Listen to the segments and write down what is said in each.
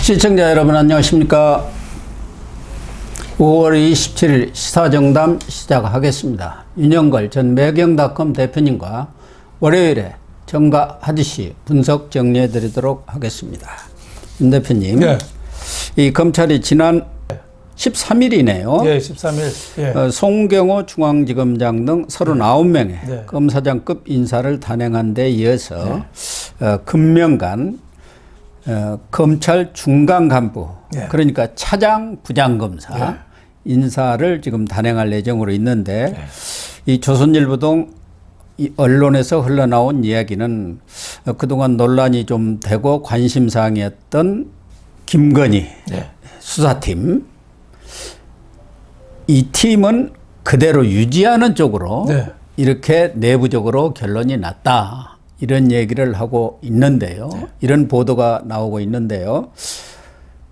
시청자 여러분 안녕하십니까. 5월 27일 시사정담 시작하겠습니다. 윤영걸 전 매경닷컴 대표님과 월요일에 정가 하디시 분석 정리해 드리도록 하겠습니다. 윤 대표님, 네. 이 검찰이 지난 13일이네요. 예, 13일. 예. 송경호 중앙지검장 등 39명의 네. 검사장급 인사를 단행한 데 이어서 금명간 검찰 중간 간부, 네. 그러니까 차장 부장검사 네. 인사를 지금 단행할 예정으로 있는데 네. 이 조선일보 등 이 언론에서 흘러나온 이야기는 그동안 논란이 좀 되고 관심사항이었던 김건희 네. 수사팀, 이 팀은 그대로 유지하는 쪽으로 네. 이렇게 내부적으로 결론이 났다, 이런 얘기를 하고 있는데요. 네. 이런 보도가 나오고 있는데요.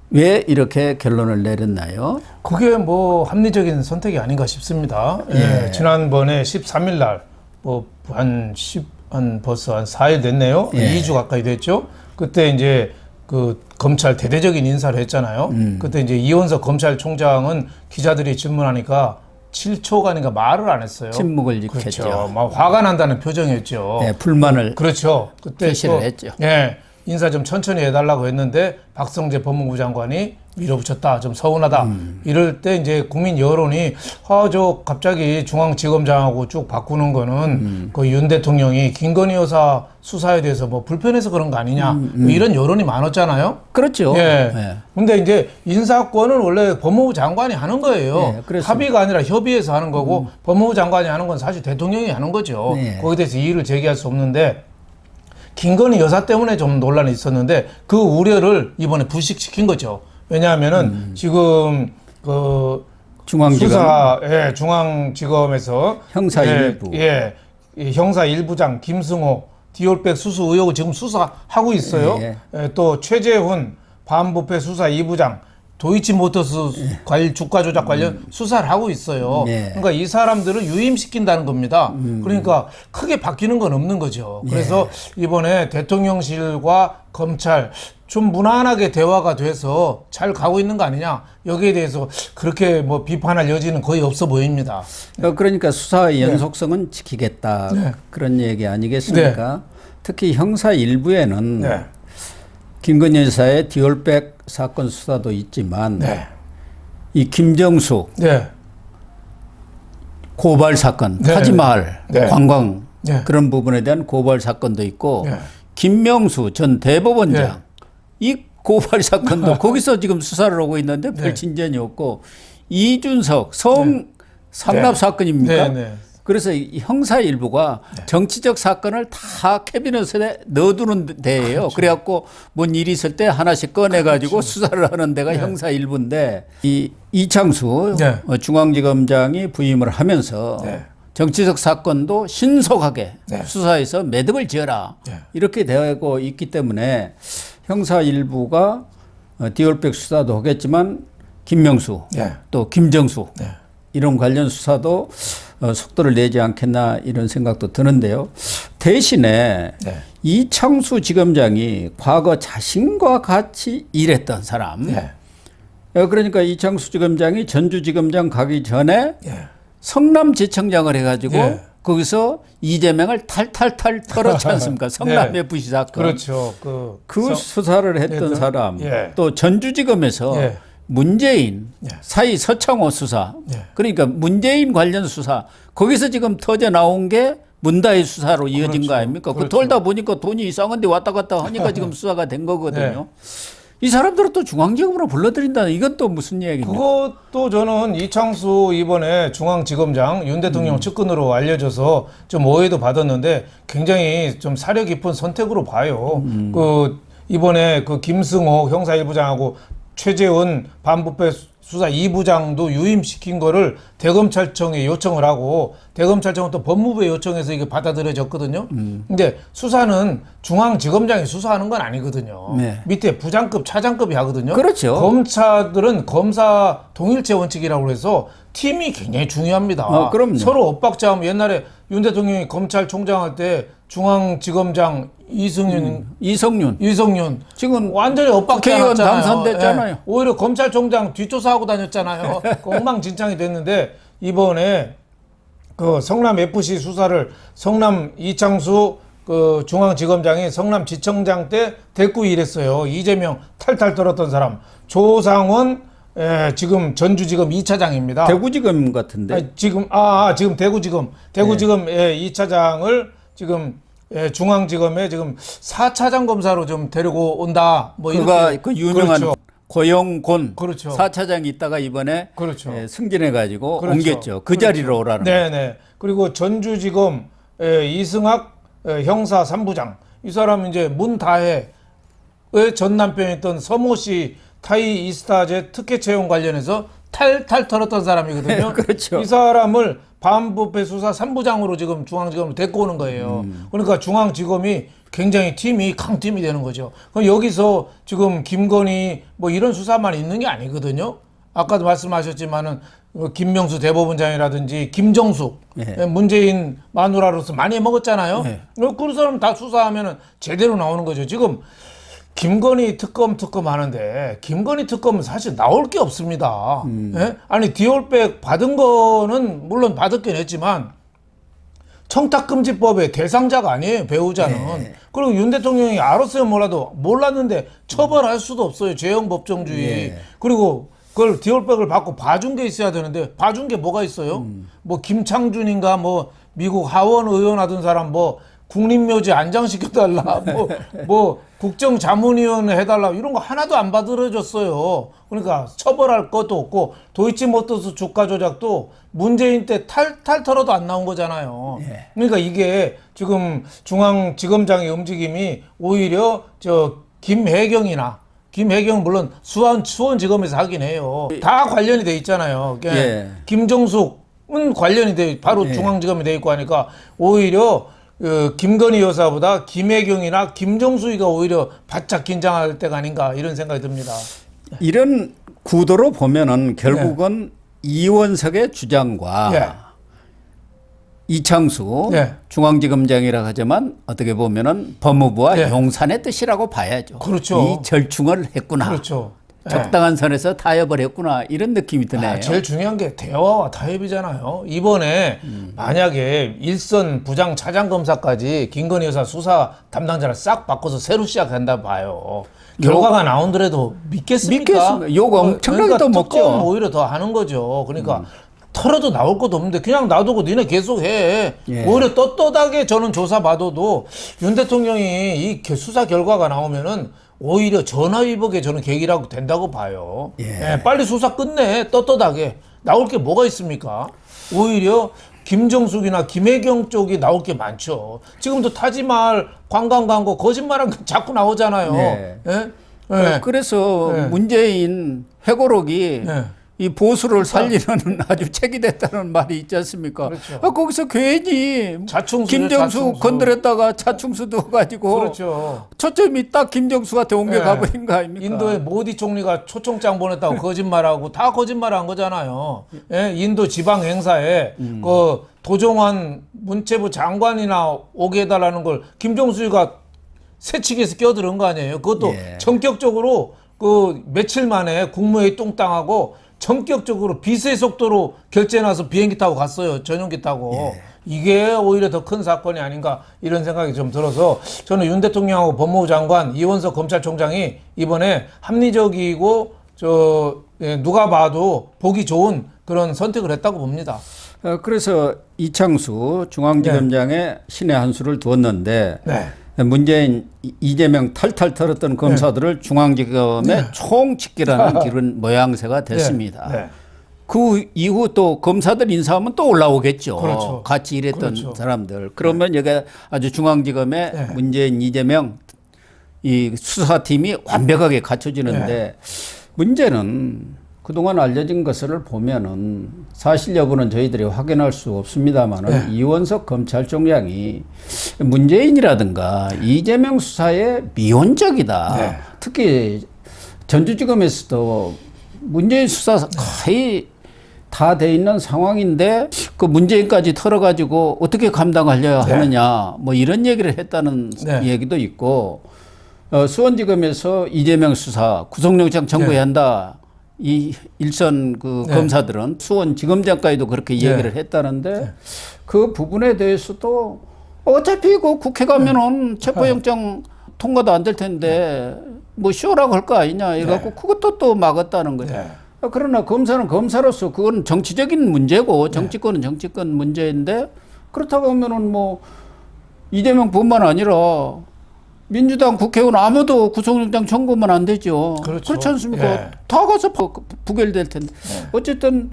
왜 이렇게 결론을 내렸나요? 그게 뭐 합리적인 선택이 아닌가 싶습니다. 예. 예. 지난번에 13일 날 벌써 한 4일 됐네요. 예. 2주 가까이 됐죠. 그때 이제 그 검찰 대대적인 인사를 했잖아요. 그때 이제 이원석 검찰총장은 기자들이 질문하니까 7초간인가 말을 안 했어요. 침묵을 그렇죠. 지켰죠. 막 화가 난다는 표정이었죠. 네, 불만을 그렇죠. 그때 표시를 또, 했죠. 예, 인사 좀 천천히 해달라고 했는데 박성재 법무부 장관이 밀어붙였다, 좀 서운하다. 이럴 때 이제 국민 여론이 저 갑자기 중앙지검장하고 쭉 바꾸는 거는 그 윤 대통령이 김건희 여사 수사에 대해서 뭐 불편해서 그런 거 아니냐, 뭐 이런 여론이 많았잖아요. 그렇죠. 예. 네. 근데 이제 인사권은 원래 법무부 장관이 하는 거예요. 네, 그렇습니다. 합의가 아니라 협의해서 하는 거고 법무부 장관이 하는 건 사실 대통령이 하는 거죠. 네. 거기에 대해서 이의를 제기할 수 없는데 김건희 여사 때문에 좀 논란이 있었는데 그 우려를 이번에 불식시킨 거죠. 왜냐하면은 지금 그 중앙지검 중앙지검에서 형사 예, 1부. 이 형사 1부장 김승호 디올백 수수 의혹을 지금 수사하고 있어요. 예. 또 최재훈 반부패 수사 2부장 도이치모터스 주가 조작 관련 수사를 하고 있어요. 네. 그러니까 이 사람들을 유임시킨다는 겁니다. 그러니까 크게 바뀌는 건 없는 거죠. 그래서 이번에 대통령실과 검찰 좀 무난하게 대화가 돼서 잘 가고 있는 거 아니냐, 여기에 대해서 그렇게 뭐 비판할 여지는 거의 없어 보입니다. 그러니까 수사의 연속성은 지키겠다, 네. 그런 얘기 아니겠습니까? 특히 형사 일부에는 네. 김건희 여사의 디올백 사건 수사도 있지만 네. 이 김정숙 네. 고발 사건, 네. 타지마할 네. 관광 네. 그런 부분에 대한 고발 사건도 있고 네. 김명수 전 대법원장, 네. 이 고발 사건도 거기서 지금 수사를 하고 있는데 별 네. 진전이 없고, 이준석 성 상납 네. 사건입니까? 네. 네. 그래서 이 형사 일부가 정치적 사건을 다 캐비넷에 넣어두는 데예요. 그렇죠. 그래갖고 뭔 일이 있을 때 하나씩 꺼내가지고 수사를 하는 데가 형사 일부인데, 이 이창수 네. 중앙지검장이 부임을 하면서 네. 정치적 사건도 신속하게 네. 수사해서 매듭을 지어라, 네. 이렇게 되고 있기 때문에 형사 일부가 디올백 수사도 하겠지만 김명수 네. 또 김정수 네. 이런 관련 수사도 속도를 내지 않겠나, 이런 생각도 드는데요. 대신에 네. 이창수 지검장이 과거 자신과 같이 일했던 사람, 네. 그러니까 이창수 지검장이 전주지검장 가기 전에 네. 성남지청장을 해가지고 예. 거기서 이재명을 탈탈탈 털었지 않습니까? 성남의 부시 사건. 그렇죠. 그 수사를 했던 예. 사람, 예. 또 전주지검에서 예. 문재인 예. 사이 서창호 수사, 예. 그러니까 문재인 관련 수사, 거기서 지금 터져 나온 게 문다의 수사로 이어진 그렇죠. 거 아닙니까? 그렇죠. 그 돌다 보니까 돈이 이상한 데 왔다 갔다 하니까 지금 수사가 된 거거든요. 이 사람들을 또 중앙지검으로 불러들인다는, 이건 또 무슨 얘기입니까? 그것도 저는 이창수 이번에 중앙지검장 윤 대통령 측근으로 알려져서 좀 오해도 받았는데 굉장히 좀 사려 깊은 선택으로 봐요. 그 이번에 그 김승호 형사 1부장하고 최재훈 반부패 수사 2부장도 유임시킨 거를 대검찰청에 요청을 하고, 대검찰청은 또 법무부에 요청해서 이게 받아들여졌거든요. 근데 수사는 중앙지검장이 수사하는 건 아니거든요. 네. 밑에 부장급, 차장급이 하거든요. 그렇죠. 검찰들은 검사 동일체 원칙이라고 해서 팀이 굉장히 중요합니다. 그럼요. 서로 엇박자하면, 옛날에 윤 대통령이 검찰총장 할 때 중앙지검장 이성윤 지금 완전히 엇박자 국회의원 났잖아요. 당선됐잖아요. 예. 오히려 검찰총장 뒷조사하고 다녔잖아요. 엉망진창이 됐는데 이번에 그 성남 FC 수사를 성남 이창수 그 중앙지검장이 성남지청장 때 대꾸 일했어요. 이재명 탈탈 털었던 사람 조상원 지금 전주지검 2차장입니다. 대구지검 같은데. 지금 대구지검 2차장을 지금 중앙지검에 지금 4차장 검사로 좀 데리고 온다. 뭐 그가 이렇게 그 유명한 그렇죠. 고영곤 그렇죠. 4차장이 있다가 이번에 그렇죠. 승진해 가지고 그렇죠. 옮겼죠. 그 자리로 오라는. 네네. 그리고 전주지검 이승학 형사 3부장 이 사람은 이제 문다혜의 전 남편이었던 서모 씨 타이 이스타제 특혜 채용 관련해서 탈탈 털었던 사람이거든요. 그렇죠. 이 사람을 반부패 수사 3부장으로 지금 중앙지검으로 데리고 오는 거예요. 그러니까 중앙지검이 굉장히 팀이 강팀이 되는 거죠. 그럼 여기서 지금 김건희 뭐 이런 수사만 있는 게 아니거든요. 아까도 말씀하셨지만은 김명수 대법원장이라든지 김정숙 문재인 마누라로서 많이 먹었잖아요. 그런 사람 다 수사하면은 제대로 나오는 거죠. 지금 김건희 특검 하는데 김건희 특검은 사실 나올 게 없습니다. 예? 아니 디올백 받은 거는 물론 받았긴 했지만 청탁금지법의 대상자가 아니에요. 배우자는. 그리고 윤 대통령이 알았어요 몰랐는데 처벌할 수도 없어요. 죄형 법정주의. 그리고 그걸 디올백을 받고 봐준 게 있어야 되는데 봐준 게 뭐가 있어요? 뭐 김창준인가 뭐 미국 하원 의원 하던 사람 뭐 국립묘지 안장시켜달라 뭐 국정자문위원 해달라 이런 거 하나도 안 받아줬어요. 그러니까 처벌할 것도 없고 도이치모터스 주가 조작도 문재인 때 탈탈 털어도 안 나온 거잖아요. 그러니까 이게 지금 중앙지검장의 움직임이 오히려 김혜경 물론 수원지검에서 하긴 해요. 다 관련이 돼 있잖아요. 김정숙은 관련이 돼 바로 중앙지검에 돼 있고 하니까 오히려 김건희 여사보다 김혜경이나 김정숙이가 오히려 바짝 긴장할 때가 아닌가 이런 생각이 듭니다. 이런 구도로 보면은 결국은 이원석의 주장과 이창수 중앙지검장이라 하지만 어떻게 보면은 법무부와 용산의 뜻이라고 봐야죠. 그렇죠. 이 절충을 했구나. 그렇죠. 적당한 선에서 타협을 했구나 이런 느낌이 드네요. 제일 중요한 게 대화와 타협이잖아요. 이번에 만약에 일선 부장 차장 검사까지 김건희 여사 수사 담당자를 싹 바꿔서 새로 시작한다 봐요. 결과가 나온더라도 믿겠습니까? 욕 엄청나게 또 먹죠. 특검 오히려 더 하는 거죠. 그러니까 털어도 나올 것도 없는데 그냥 놔두고 니네 계속 해. 오히려 떳떳하게 저는 조사 받아도 윤 대통령이 이 수사 결과가 나오면은 오히려 전화위복에 저는 계기라고 된다고 봐요. 빨리 수사 끝내. 떳떳하게. 나올 게 뭐가 있습니까? 오히려 김정숙이나 김혜경 쪽이 나올 게 많죠. 지금도 타지말 관광 광고 거짓말한 거 자꾸 나오잖아요. 그래서 문재인 회고록이 이 보수를 살리는 아주 책이 됐다는 말이 있지 않습니까? 그렇죠. 거기서 괜히 김정수 건드렸다가 자충수 넣어가지고 그렇죠. 초점이 딱 김정수한테 옮겨가버린 거 아닙니까? 인도의 모디 총리가 초청장 보냈다고 거짓말하고 다 거짓말한 거잖아요. 인도 지방 행사에 그 도종환 문체부 장관이나 오게 해달라는 걸 김정수가 새치기에서 껴들은 거 아니에요. 그것도 전격적으로 그 며칠 만에 국무회의 뚱땅하고 전격적으로 비서의 속도로 결제해놔서 비행기 타고 갔어요. 전용기 타고. 이게 오히려 더 큰 사건이 아닌가 이런 생각이 좀 들어서 저는 윤 대통령하고 법무부 장관 이원석 검찰총장이 이번에 합리적이고 누가 봐도 보기 좋은 그런 선택을 했다고 봅니다. 그래서 이창수 중앙지검장의 신의 한 수를 두었는데 문재인 이재명 탈탈 털었던 검사들을 중앙지검에 총집기라는 그런 모양새가 됐습니다. 그 이후 또 검사들 인사하면 또 올라오겠죠. 그렇죠. 같이 일했던 사람들. 그러면 여기 아주 중앙지검에 문재인 이재명 이 수사팀이 완벽하게 갖춰지는데 문제는 그동안 알려진 것을 보면은 사실 여부는 저희들이 확인할 수 없습니다만은 이원석 검찰총장이 문재인이라든가 이재명 수사에 미온적이다. 특히 전주지검에서도 문재인 수사 거의 다 돼 있는 상황인데 그 문재인까지 털어가지고 어떻게 감당하려야 하느냐 뭐 이런 얘기를 했다는 얘기도 있고 수원지검에서 이재명 수사 구속영장 청구해야 한다. 이 일선 그 검사들은 수원지검장까지도 그렇게 얘기를 했다는데 그 부분에 대해서도 어차피 그 국회 가면은 체포영장 통과도 안 될 텐데 뭐 쇼라고 할 거 아니냐 이래갖고 그것도 또 막았다는 거예요. 그러나 검사는 검사로서 그건 정치적인 문제고 정치권은 정치권 문제인데 그렇다고 하면은 뭐 이재명뿐만 아니라 민주당 국회의원 아무도 구속영장 청구하면 안 되죠. 그렇지 않습니까? 다 가서 부결될 텐데. 어쨌든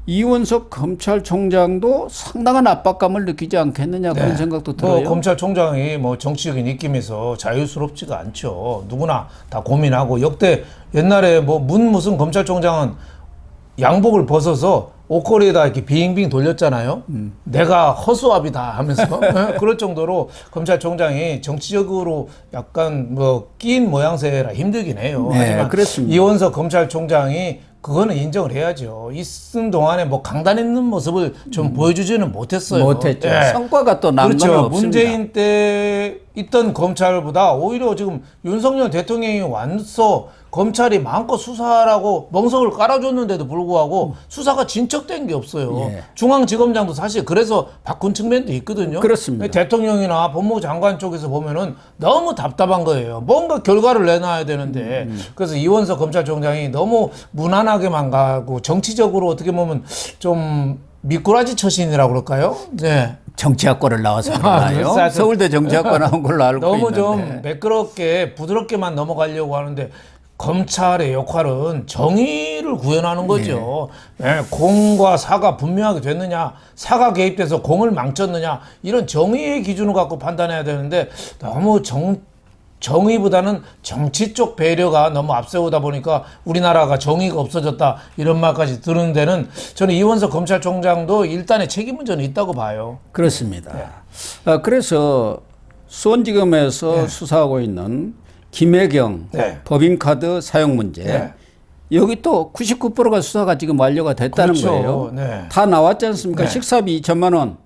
이원석 검찰총장도 상당한 압박감을 느끼지 않겠느냐 그런 생각도 들어요. 검찰총장이 뭐 정치적인 입김에서 자유스럽지가 않죠. 누구나 다 고민하고 역대 옛날에 뭐 무슨 검찰총장은 양복을 벗어서 옷걸이에다 이렇게 빙빙 돌렸잖아요. 내가 허수아비다 하면서 그럴 정도로 검찰총장이 정치적으로 약간 뭐 끼인 모양새라 힘들긴 해요. 하지만 그렇습니다. 이원석 검찰총장이 그거는 인정을 해야죠. 있은 동안에 뭐 강단 있는 모습을 좀 보여주지는 못했어요. 못했죠. 성과가 또 난 건 그렇죠. 없습니다. 문재인 때 있던 검찰보다 오히려 지금 윤석열 대통령이 와서 검찰이 마음껏 수사하라고 멍석을 깔아줬는데도 불구하고 수사가 진척된 게 없어요. 중앙지검장도 사실 그래서 바꾼 측면도 있거든요. 그렇습니다. 대통령이나 법무부 장관 쪽에서 보면은 너무 답답한 거예요. 뭔가 결과를 내놔야 되는데 그래서 이원석 검찰총장이 너무 무난하게만 가고 정치적으로 어떻게 보면 좀 미꾸라지 처신이라고 그럴까요? 네. 정치학과를 나와서 그러나요? 서울대 정치학과 나온 걸로 알고 너무 있는데. 좀 매끄럽게 부드럽게만 넘어가려고 하는데 검찰의 역할은 정의를 구현하는 거죠. 공과 사가 분명하게 됐느냐, 사가 개입돼서 공을 망쳤느냐 이런 정의의 기준을 갖고 판단해야 되는데 너무 정의보다는 정치 쪽 배려가 너무 앞세우다 보니까 우리나라가 정의가 없어졌다 이런 말까지 들은 데는 저는 이원석 검찰총장도 일단의 책임은 저는 있다고 봐요. 그렇습니다. 그래서 수원지검에서 수사하고 있는 김혜경 법인카드 사용 문제 여기 또 99%가 수사가 지금 완료가 됐다는 거예요. 다 나왔지 않습니까? 식사비 2천만 원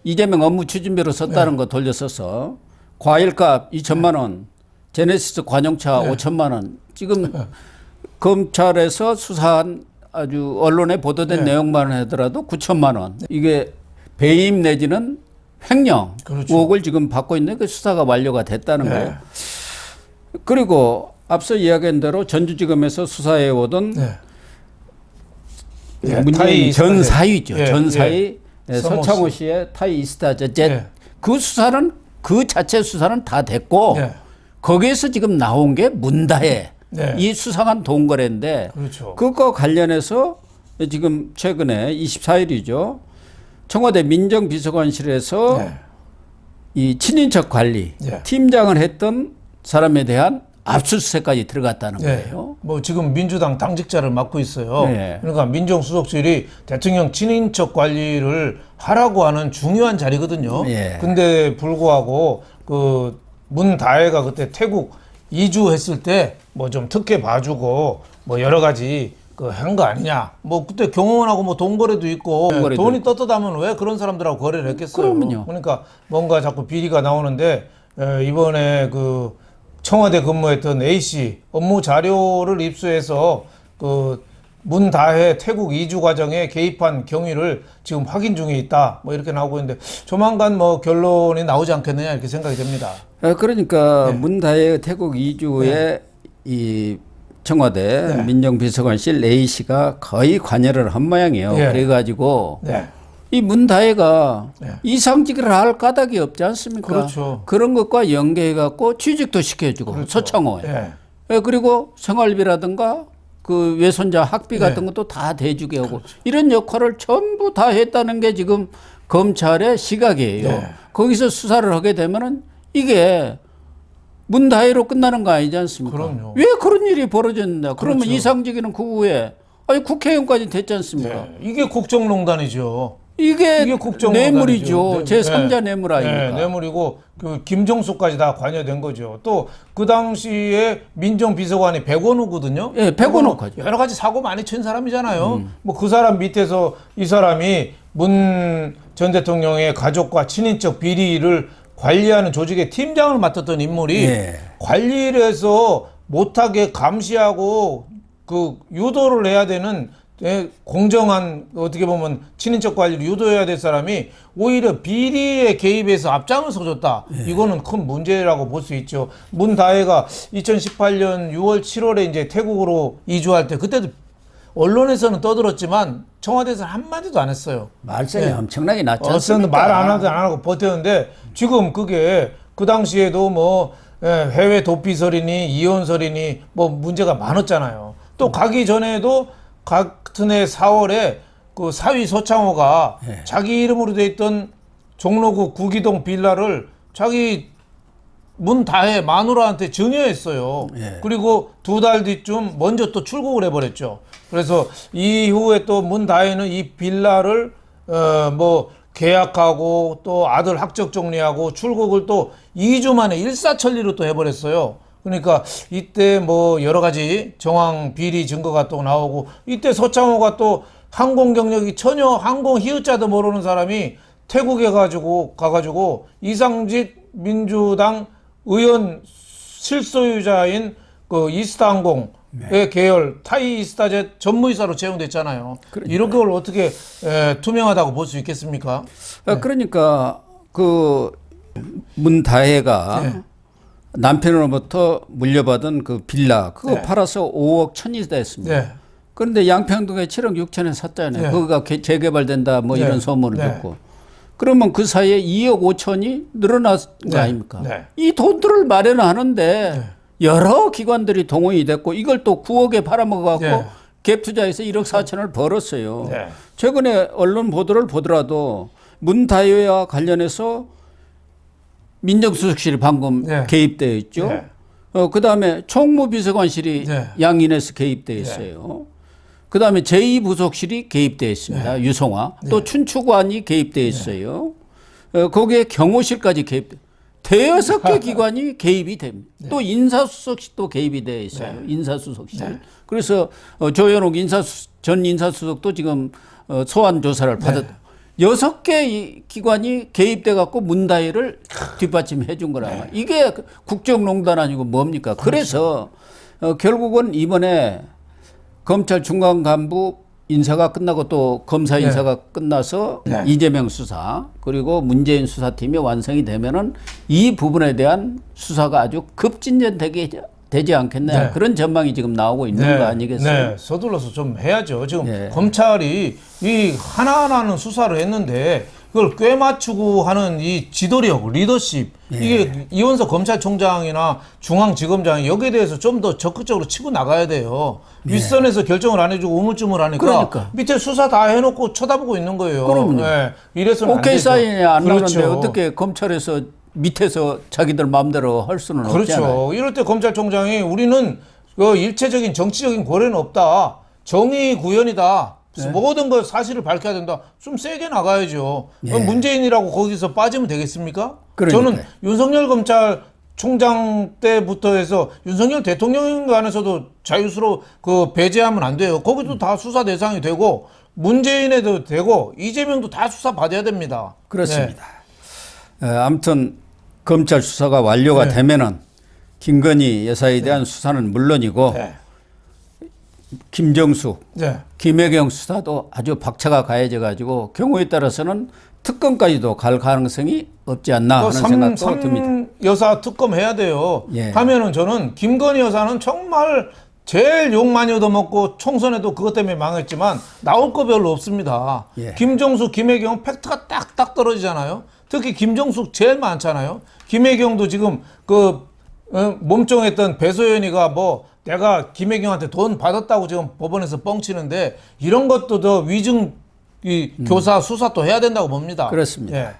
이재명 업무 추진비로 썼다는 거 돌려서서 과일값 2천만 원 제네시스 관용차 5천만 원 지금 검찰에서 수사한 아주 언론에 보도된 내용만 하더라도 9천만 원 이게 배임 내지는 횡령 의혹을 지금 받고 있는 그 수사가 완료가 됐다는 거예요. 그리고 앞서 이야기한 대로 전주지검에서 수사해 오던 문재인 전 사위죠. 전 사위 서창호 씨의 타이 이스타제 그 수사는 그 자체 수사는 다 됐고 거기에서 지금 나온 게 문다혜 이 수상한 돈거래인데 그것과 관련해서 지금 최근에 24일이죠. 청와대 민정비서관실에서 이 친인척 관리 팀장을 했던 사람에 대한 압수수색까지 들어갔다는 거예요. 뭐 지금 민주당 당직자를 맡고 있어요. 그러니까 민정수석실이 대통령 친인척 관리를 하라고 하는 중요한 자리거든요. 근데 불구하고 그 문다혜가 그때 태국 이주했을 때 뭐 좀 특혜 봐주고 뭐 여러 가지 그 한 거 아니냐. 뭐 그때 경호원하고 뭐 돈거래도 있고 돈이 떳떳하면 왜 그런 사람들하고 거래를 했겠어요. 그럼요. 그러니까 뭔가 자꾸 비리가 나오는데 이번에 그 청와대 근무했던 A씨 업무 자료를 입수해서 그 문다혜 태국 이주 과정에 개입한 경위를 지금 확인 중에 있다. 뭐 이렇게 나오고 있는데 조만간 뭐 결론이 나오지 않겠느냐 이렇게 생각이 됩니다. 그러니까 문다혜 태국 이주에 이 청와대 민정비서관실 A씨가 거의 관여를 한 모양이에요. 그래가지고 이 문다혜가 이상직을 할 까닭이 없지 않습니까? 그런 것과 연계해갖고 취직도 시켜주고 서창호에. 그리고 생활비라든가 그 외손자 학비 같은 것도 다 대주게 하고 이런 역할을 전부 다 했다는 게 지금 검찰의 시각이에요. 거기서 수사를 하게 되면은 이게 문다혜로 끝나는 거 아니지 않습니까? 왜 그런 일이 벌어졌냐? 그러면 이상직이는 그 후에 아니 국회의원까지 됐지 않습니까? 이게 국정농단이죠. 이게 국정농단이죠. 뇌물이죠. 제3자 뇌물 아닙니까? 네, 뇌물이고 그 김정수까지 다 관여된 거죠. 또 그 당시에 민정비서관이 백원우거든요. 예, 백원우까지. 여러 가지 사고 많이 친 사람이잖아요. 뭐 그 사람 밑에서 이 사람이 문 전 대통령의 가족과 친인척 비리를 관리하는 조직의 팀장을 맡았던 인물이 예. 관리를 해서 못하게 감시하고 그 유도를 해야 되는 공정한 어떻게 보면 친인척 관리를 유도해야 될 사람이 오히려 비리에 개입해서 앞장을 서줬다. 이거는 큰 문제라고 볼 수 있죠. 문다혜가 2018년 6월 7월에 이제 태국으로 이주할 때 그때도 언론에서는 떠들었지만 청와대에서는 한마디도 안 했어요. 말썽이 엄청나게 났지 않습니까? 말 안 하고 버텼는데 지금 그게 그 당시에도 뭐 해외 도피설이니 이혼설이니 뭐 문제가 많았잖아요. 또 가기 전에도 같은 해 4월에 그 사위 서창호가 자기 이름으로 돼 있던 종로구 구기동 빌라를 자기 문다혜 마누라한테 증여했어요. 그리고 2달 뒤쯤 먼저 또 출국을 해버렸죠. 그래서 이후에 또 문다혜는 이 빌라를 뭐 계약하고 또 아들 학적 정리하고 출국을 또 2주 만에 일사천리로 또 해버렸어요. 그러니까 이때 뭐 여러 가지 정황 비리 증거가 또 나오고 이때 서창호가 또 항공 경력이 전혀 항공 히읗자도 모르는 사람이 태국에 가가지고 이상직 민주당 의원 실소유자인 그 이스타항공의 계열 타이 이스타젯 전무이사로 채용됐잖아요. 이런 걸 어떻게 투명하다고 볼 수 있겠습니까? 그러니까 그 문다혜가 남편으로부터 물려받은 그 빌라 그거 팔아서 5억 천이 됐습니다. 그런데 양평동에 7억 6천에 샀잖아요. 거기가 재개발된다 뭐 이런 소문을 듣고. 그러면 그 사이에 2억 5천이 늘어난 거 아닙니까? 이 돈들을 마련하는데 여러 기관들이 동원이 됐고 이걸 또 9억에 팔아먹어갖고 갭 투자해서 1억 4천을 벌었어요. 최근에 언론 보도를 보더라도 문다혜와 관련해서 민정수석실이 방금 개입되어 있죠. 그다음에 총무비서관실이 양인해서 개입되어 있어요. 그다음에 제2부속실이 개입되어 있습니다. 유성화. 또 춘추관이 개입되어 있어요. 거기에 경호실까지 개입돼. 대여섯 개 기관이 개입이 됩니다. 또 인사수석실도 개입이 되어 있어요. 인사수석실. 그래서 조현옥 전 인사수석도 지금 소환 조사를 받았다. 6개 기관이 개입돼 갖고 문다혜를 뒷받침해 준 거라. 이게 국정농단 아니고 뭡니까? 그래서 결국은 이번에 검찰 중간 간부 인사가 끝나고 또 검사 인사가 끝나서 이재명 수사 그리고 문재인 수사팀이 완성이 되면은 이 부분에 대한 수사가 아주 급진전되게 되지 않겠냐 그런 전망이 지금 나오고 있는 거 아니겠어요? 서둘러서 좀 해야죠. 지금 검찰이 이 하나하나는 수사를 했는데 그걸 꿰맞추고 하는 이 지도력, 리더십 이게 이원석 검찰총장이나 중앙지검장이 여기에 대해서 좀 더 적극적으로 치고 나가야 돼요. 윗선에서 결정을 안 해주고 우물쭈물 하니까 밑에 수사 다 해놓고 쳐다보고 있는 거예요. 그럼요. 이래서는 안 오케이 되죠. 사인이 안 나오는데 어떻게 검찰에서 밑에서 자기들 마음대로 할 수는 없잖아요. 이럴 때 검찰총장이 우리는 그 일체적인 정치적인 고려는 없다. 정의 구현이다. 모든 걸 사실을 밝혀야 된다. 좀 세게 나가야죠. 문재인이라고 거기서 빠지면 되겠습니까? 저는 윤석열 검찰총장 때부터 해서 윤석열 대통령 안에서도 자유스러워 그 배제하면 안 돼요. 거기도 다 수사 대상이 되고 문재인에도 되고 이재명도 다 수사 받아야 됩니다. 그렇습니다. 아무튼 검찰 수사가 완료가 되면은 김건희 여사에 대한 수사는 물론이고 김정숙, 김혜경 수사도 아주 박차가 가해져 가지고 경우에 따라서는 특검까지도 갈 가능성이 없지 않나 하는 생각도 듭니다. 여사 특검 해야 돼요. 하면은 저는 김건희 여사는 정말 제일 욕 많이 얻어먹고 총선에도 그것 때문에 망했지만 나올 거 별로 없습니다. 김정숙, 김혜경 팩트가 딱딱 떨어지잖아요. 특히 김정숙 제일 많잖아요. 김혜경도 지금 그 몸종했던 배소연이가 뭐 내가 김혜경한테 돈 받았다고 지금 법원에서 뻥치는데 이런 것도 더 위증 교사 수사 또 해야 된다고 봅니다. 그렇습니다.